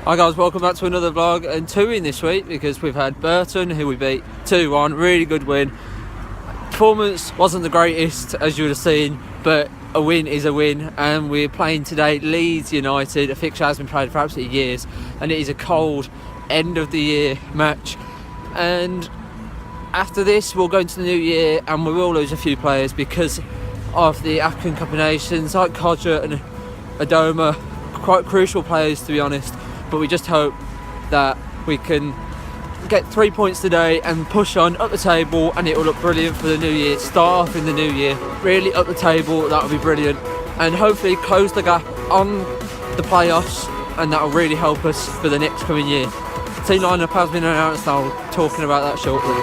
Hi guys, welcome back to another vlog, and two in this week because we've had Burton, who we beat 2-1, really good win. Performance wasn't the greatest, as you would have seen, but a win is a win, and we're playing today Leeds United, a fixture has been played for absolutely years, and it is a cold end of the year match. And after this we'll go into the new year and we will lose a few players because of the African Cup of Nations, like Kodja and Adoma, quite crucial players to be honest. But we just hope that we can get 3 points today and push on up the table, and it will look brilliant for the new year. Start off in the new year really up the table, that would be brilliant, and hopefully close the gap on the playoffs, and that will really help us for the next coming year. Team lineup has been announced, I'll be talking about that shortly.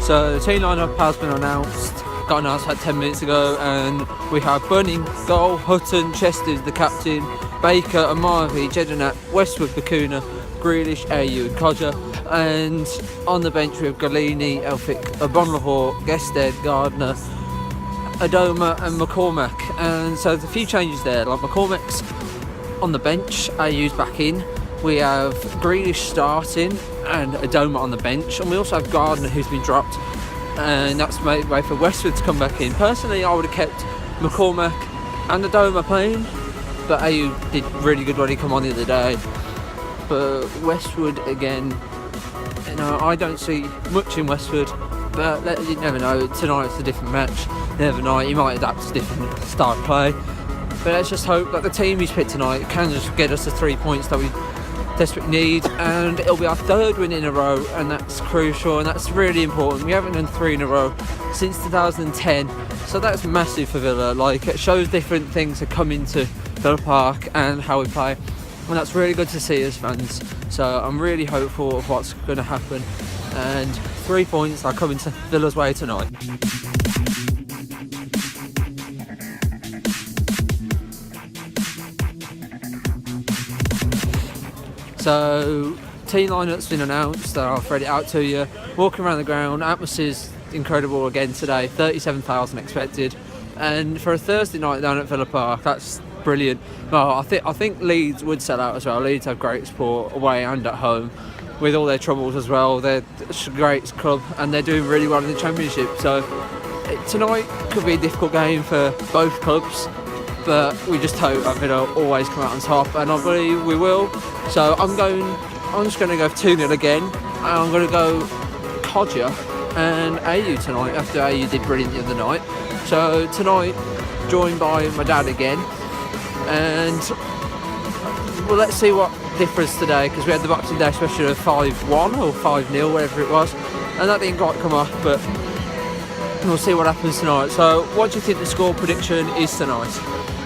So the team lineup has been announced. Got announced like 10 minutes ago, and we have Bunning, goal, Hutton, Chester's the captain, Baker, Amarvi, Jedenat, Westwood, Bakuna, Grealish, AU and Kodja, and on the bench we have Galini, Elphick, Bonlahor, Gested, Gardner, Adoma and McCormack. And so there's a few changes there, like McCormack's on the bench, AU's back in, we have Grealish starting and Adoma on the bench, and we also have Gardner who's been dropped, and that's made way for Westwood to come back in. Personally, I would have kept McCormack and Adoma playing, but AU did really good when he come on the other day. But Westwood again, you know, I don't see much in Westwood, but you never know. Tonight it's a different match. You never know, he might adapt to different style of play. But let's just hope that the team he's picked tonight can just get us the 3 points that we desperate need, and it'll be our third win in a row, and that's crucial and that's really important. We haven't done 3 in a row since 2010, so that's massive for Villa. Like, it shows different things that come into Villa Park and how we play, and that's really good to see as fans. So I'm really hopeful of what's going to happen, and 3 points are coming to Villa's way tonight. So, team lineup's been announced, I'll thread it out to you. Walking around the ground, atmosphere's incredible again today, 37,000 expected. And for a Thursday night down at Villa Park, that's brilliant. Well, I think Leeds would sell out as well. Leeds have great support away and at home, with all their troubles as well. They're a great club and they're doing really well in the Championship. So, tonight could be a difficult game for both clubs, but we just hope that Villa always come out on top, and I believe we will. So I'm just going to go 2-0 again, and I'm going to go Kodja and AU tonight, after AU did brilliant the other night. So tonight, joined by my dad again, and well, let's see what differs today, because we had the Boxing Day special of 5-1 or 5-0, whatever it was, and that didn't quite come off, but we'll see what happens tonight. So what do you think the score prediction is tonight?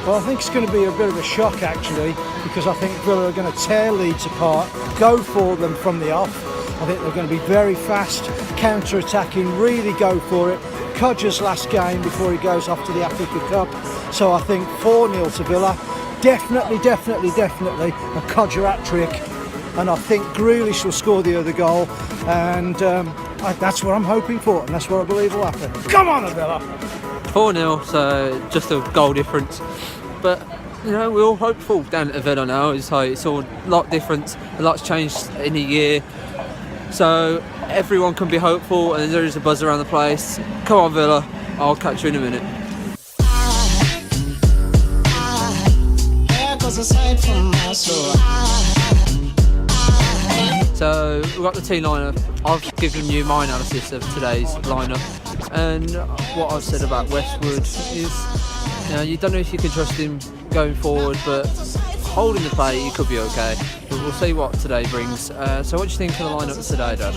Well, I think it's going to be a bit of a shock actually, because I think Villa are going to tear Leeds apart, go for them from the off. I think they're going to be very fast, counter-attacking, really go for it. Kodja's last game before he goes off to the Africa Cup. So I think 4-0 to Villa. Definitely a Kodja hat-trick. And I think Grealish will score the other goal. And that's what I'm hoping for, and that's what I believe will happen. Come on, Villa! 4-0, so just a goal difference. But, you know, we're all hopeful down at Villa now. It's all a lot different, a lot's changed in a year. So everyone can be hopeful, and there is a buzz around the place. Come on, Villa, I'll catch you in a minute. So we've got the team lineup. I've given you my analysis of today's lineup, and what I've said about Westwood is, you know, you don't know if you can trust him going forward, but holding the play, he could be okay. But we'll see what today brings. So what do you think of the lineup today, Dad?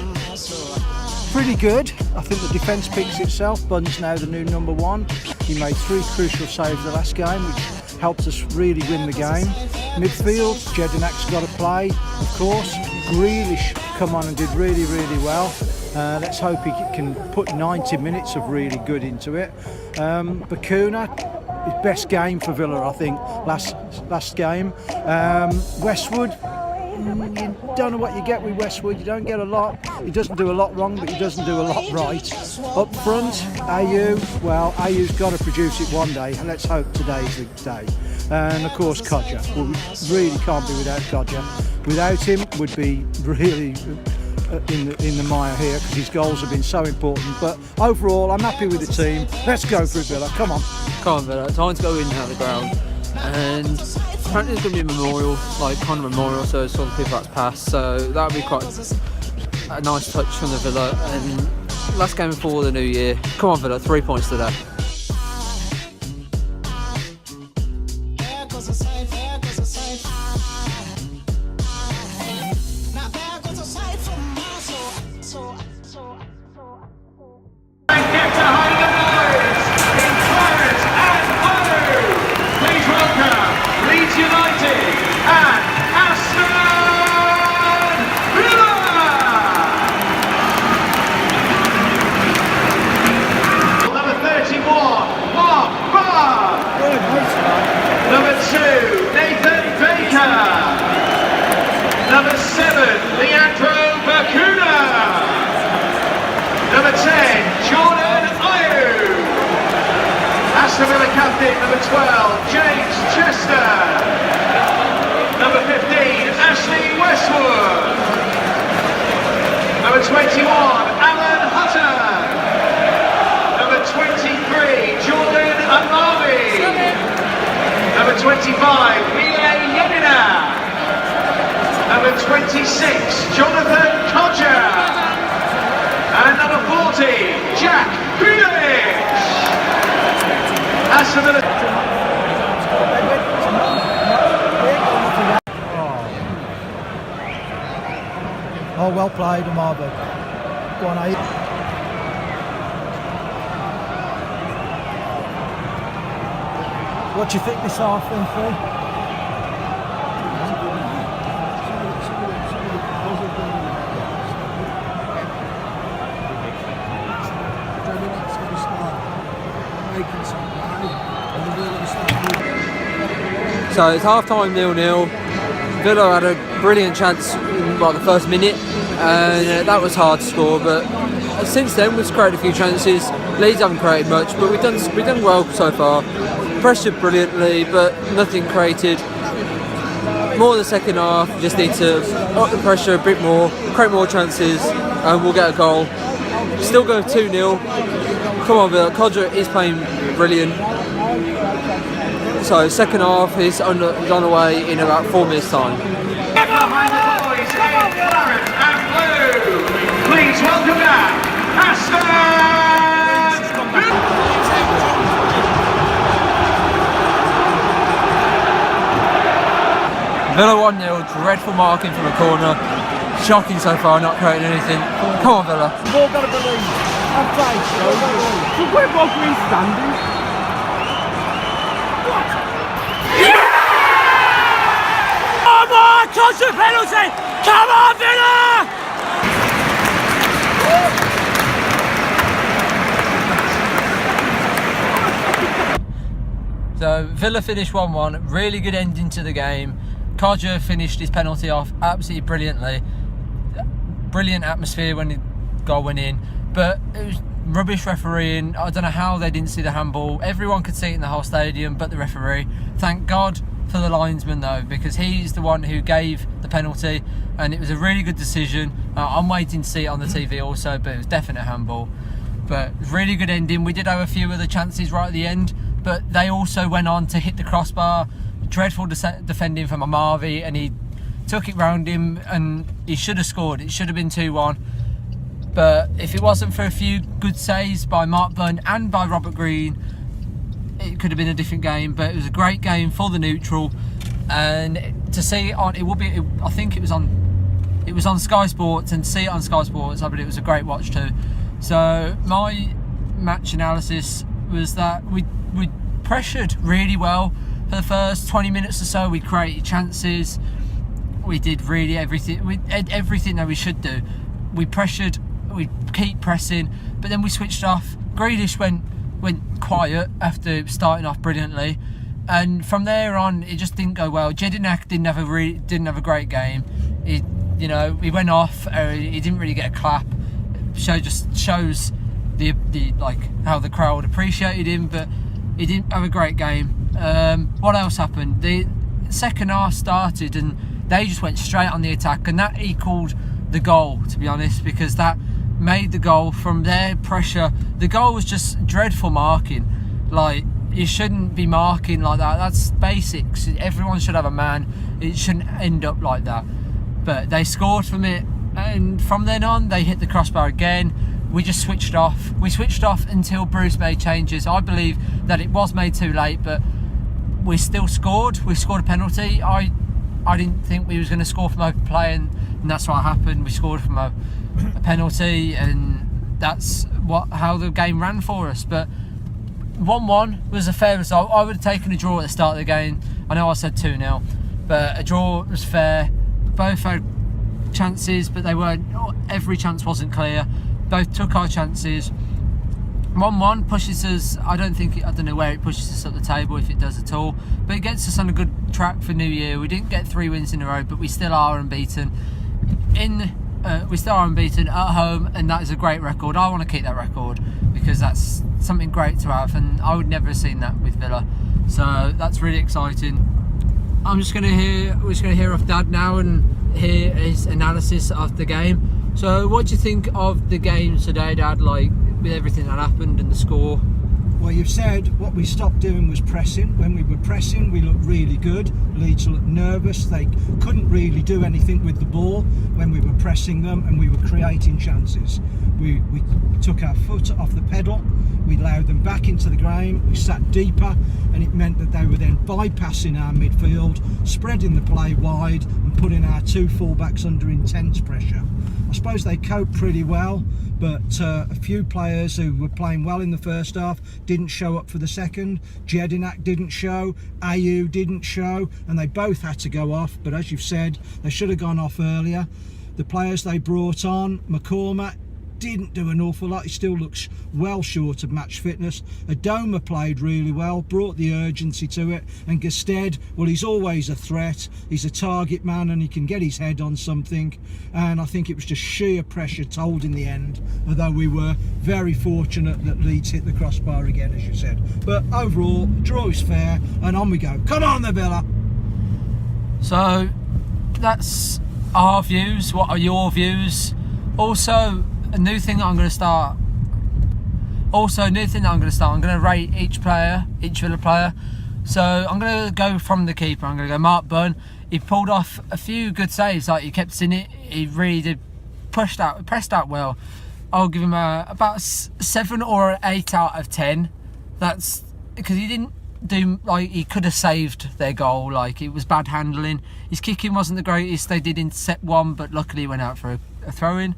Pretty good. I think the defence picks itself. Bunn's now the new number 1. He made 3 crucial saves the last game, which helped us really win the game. Midfield, Jedenak's got to play, of course. Grealish come on and did really well. Let's hope he can put 90 minutes of really good into it. Bakuna, his best game for Villa, I think, last game. Westwood, you don't know what you get with Westwood. You don't get a lot. He doesn't do a lot wrong, but he doesn't do a lot right. Up front, AU, well, AU's got to produce it one day, and let's hope today's the day. And of course, Codger. We really can't be without Codger. Without him, would be really in the mire here, because his goals have been so important. But overall, I'm happy with the team. Let's go for it, Villa. Come on. Come on, Villa. Time to go in now the ground. And apparently there's going to be a memorial, like kind of memorial, so some people that's passed. So that'll be quite a nice touch from the Villa. And last game before the new year. Come on, Villa. 3 points today. Leeds United and ASTON Villa! Number 31, Mark Barr. Number 2, Nathan Baker. Number 7, Leandro Bacuna. Number 10, Jordan Ayew. Aston Villa captain, number 12, James Chester. Number 15, Ashley Westwood. Number 21, Alan Hutton. Number 23, Jordan Amavi. Number 25, Mile Yenina. Number 26, Jonathan Codger. And number 40, Jack Grealish. Aston Villa. Oh, well played, Amavi. Go on, AU. What do you think this half then, Phil? So it's half time 0-0. Villa had a brilliant chance in the first minute, and that was hard to score. But since then, we've created a few chances. Leeds haven't created much, but we've done well so far. Pressured brilliantly, but nothing created. More in the second half. Just need to up the pressure a bit more, create more chances, and we'll get a goal. Still going 2-0. Come on, Villa. Codger is playing brilliant. So second half is on the way in about 4 minutes time. Behind the boys in claret and blue, please welcome back Aston Villa 1-0, dreadful marking from a corner. Shocking so far, not creating anything. Come on, Villa. We've all got to believe. Have faith. We're both green standing. Come on, touch the penalty! Come on, Villa! So Villa finished 1-1, really good ending to the game. Codger finished his penalty off absolutely brilliantly. Brilliant atmosphere when the goal went in, but it was rubbish refereeing. I don't know how they didn't see the handball. Everyone could see it in the whole stadium but the referee. Thank God for the linesman though, because he's the one who gave the penalty, and it was a really good decision. I'm waiting to see it on the TV also, but it was definite handball. But really good ending. We did have a few other chances right at the end, but they also went on to hit the crossbar. Dreadful defending from Amavi, and he took it round him, and he should have scored. It should have been 2-1. But if it wasn't for a few good saves by Mark Bunn and by Robert Green, it could have been a different game. But it was a great game for the neutral, and to see it on, I think it was on Sky Sports, and to see it on Sky Sports, I believe it was a great watch too. So my match analysis was that we pressured really well for the first 20 minutes or so. We created chances. We did really everything. We did everything that we should do. We pressured. We keep pressing, but then we switched off. Grealish went quiet after starting off brilliantly, and from there on it just didn't go well. Jedinak didn't have a great game. he went off. He didn't really get a clap. Just shows the like how the crowd appreciated him, but he didn't have a great game. What else happened? The second half started and they just went straight on the attack, and that equaled the goal, to be honest, because that made the goal from their pressure. The goal was just dreadful marking. Like, you shouldn't be marking like that. That's basics. Everyone should have a man. It shouldn't end up like that. But they scored from it, and from then on they hit the crossbar again. We just switched off. We switched off until Bruce made changes. I believe that it was made too late, but we still scored. We scored a penalty. I didn't think we was going to score from open play, and that's what happened. We scored from a penalty, and that's how the game ran for us. But 1-1 was a fair result. I would have taken a draw at the start of the game. I know I said 2-0, but a draw was fair. Both had chances, but they weren't. Every chance wasn't clear. Both took our chances. 1-1 pushes us. I don't know where it pushes us up the table, if it does at all, but it gets us on a good track for New Year. We didn't get 3 wins in a row, but we still are unbeaten. We still are unbeaten at home, and that is a great record. I want to keep that record because that's something great to have, and I would never have seen that with Villa. So that's really exciting. We're just going to hear off Dad now and hear his analysis of the game. So what do you think of the game today, Dad, like with everything that happened and the score? Well, you've said what we stopped doing was pressing. When we were pressing, we looked really good. Leeds looked nervous. They couldn't really do anything with the ball when we were pressing them, and we were creating chances. We took our foot off the pedal. We allowed them back into the game. We sat deeper, and it meant that they were then bypassing our midfield, spreading the play wide, and putting our 2 fullbacks under intense pressure. I suppose they coped pretty well, but a few players who were playing well in the first half didn't show up for the second. Jedinak didn't show, Ayew didn't show, and they both had to go off. But as you've said, they should have gone off earlier. The players they brought on, McCormack, didn't do an awful lot. He still looks well short of match fitness. Adoma played really well, brought the urgency to it, and Gestead, well, he's always a threat. He's a target man and he can get his head on something, and I think it was just sheer pressure told in the end, although we were very fortunate that Leeds hit the crossbar again, as you said. But overall, draw is fair, and on we go. Come on, the Villa! So that's our views. What are your views? Also, a new thing that I'm going to start. I'm going to rate each Villa player. So I'm going to go from the keeper. I'm going to go Mark Bunn. He pulled off a few good saves. Like, he kept in it. He really did pressed out well. I'll give him about 7 or 8 out of 10. That's because he didn't do, like, he could have saved their goal. Like, it was bad handling. His kicking wasn't the greatest. They did intercept one, but luckily he went out for a throw-in.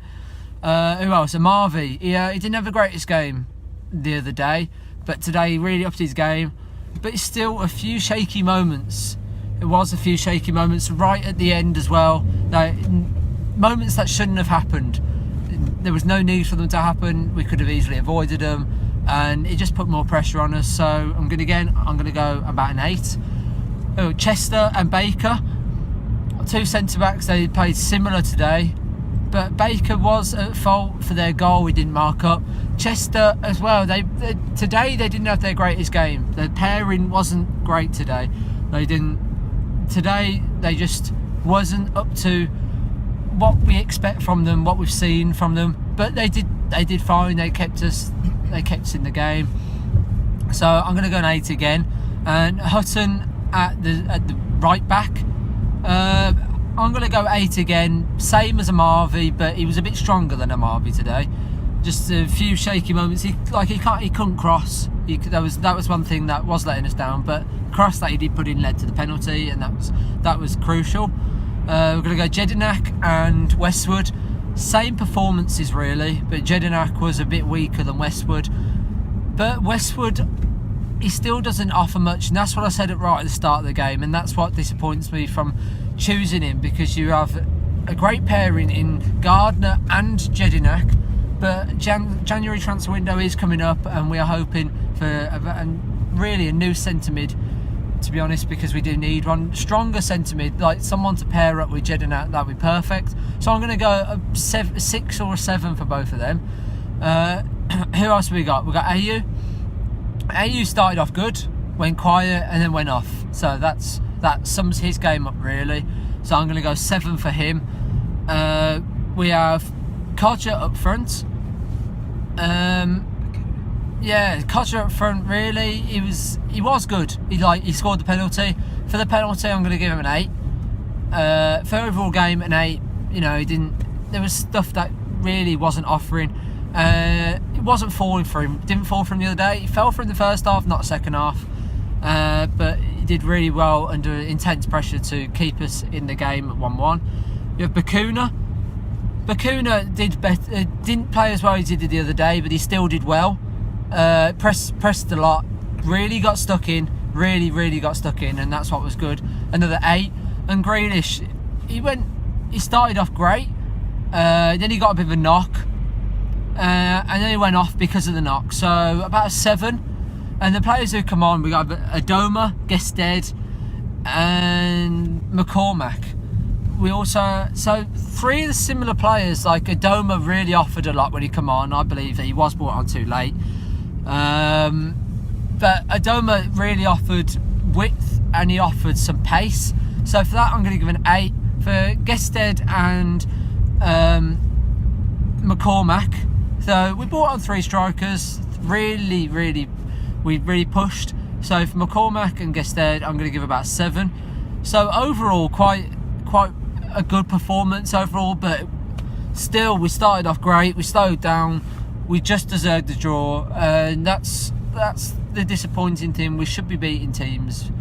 Who else? Marvy. He didn't have the greatest game the other day, but today he really upped his game. But it's still a few shaky moments. It was a few shaky moments right at the end as well. Moments that shouldn't have happened. There was no need for them to happen. We could have easily avoided them, and it just put more pressure on us. So I'm going to go about an 8. Oh, Chester and Baker, 2 centre-backs. They played similar today, but Baker was at fault for their goal. We didn't mark up. Chester as well. Today they didn't have their greatest game. The pairing wasn't great today. Today they just wasn't up to what we expect from them, what we've seen from them. But they did fine. They kept us in the game. So I'm going to go an 8 again. And Hutton at the right back. I'm going to go 8 again, same as Amarvi, but he was a bit stronger than Amarvi today. Just a few shaky moments. He couldn't cross. That was one thing that was letting us down. But the cross that he did put in led to the penalty, and that was crucial. We're going to go Jedinak and Westwood. Same performances really, but Jedinak was a bit weaker than Westwood. But Westwood, he still doesn't offer much, and that's what I said right at the start of the game, and that's what disappoints me from choosing him, because you have a great pairing in Gardner and Jedinak, but January transfer window is coming up, and we are hoping for really a new centre mid. to be honest, because we do need one stronger centre mid, like someone to pair up with Jedinat. That'd be perfect. So I'm going to go a 6 or a 7 for both of them. Who else have we got? We've got AU. AU started off good, went quiet, and then went off. So that sums his game up really. So I'm going to go 7 for him. We have Kocher up front. Yeah, Kocher up front. Really, he was good. He scored the penalty. For the penalty, I'm going to give him an 8. For overall game, an 8. You know, he didn't. There was stuff that really wasn't offering. It wasn't falling for him. Didn't fall for him the other day. He fell for him the first half, not the second half. But he did really well under intense pressure to keep us in the game at 1-1. You have Bakuna. Bakuna did better. Didn't play as well as he did the other day, but he still did well. Pressed a lot. Really got stuck in. Really got stuck in, and that's what was good. Another 8. And Grealish, he started off great. Then he got a bit of a knock. And then he went off because of the knock. So about a 7. And the players who come on, we got Adoma, Gested, and McCormack. We also, so 3 of the similar players, like Adoma really offered a lot when he come on. I believe that he was brought on too late. But Adoma really offered width and he offered some pace. So for that, I'm going to give an 8. For Gested and McCormack. So we brought on 3 strikers. We really pushed. So for McCormack and Gested, I'm going to give about 7. So overall, quite a good performance overall, but still we started off great. We slowed down. We just deserved the draw, and that's the disappointing thing. We should be beating teams,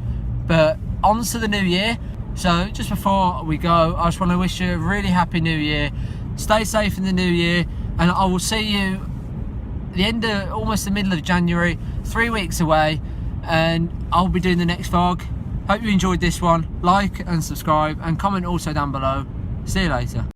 but on to the new year. So just before we go, I just want to wish you a really happy new year. Stay safe in the new year, and I will see you at the end of almost the middle of January, 3 weeks away, and I'll be doing the next vlog. Hope you enjoyed this one. Like and subscribe and comment also down below. See you later.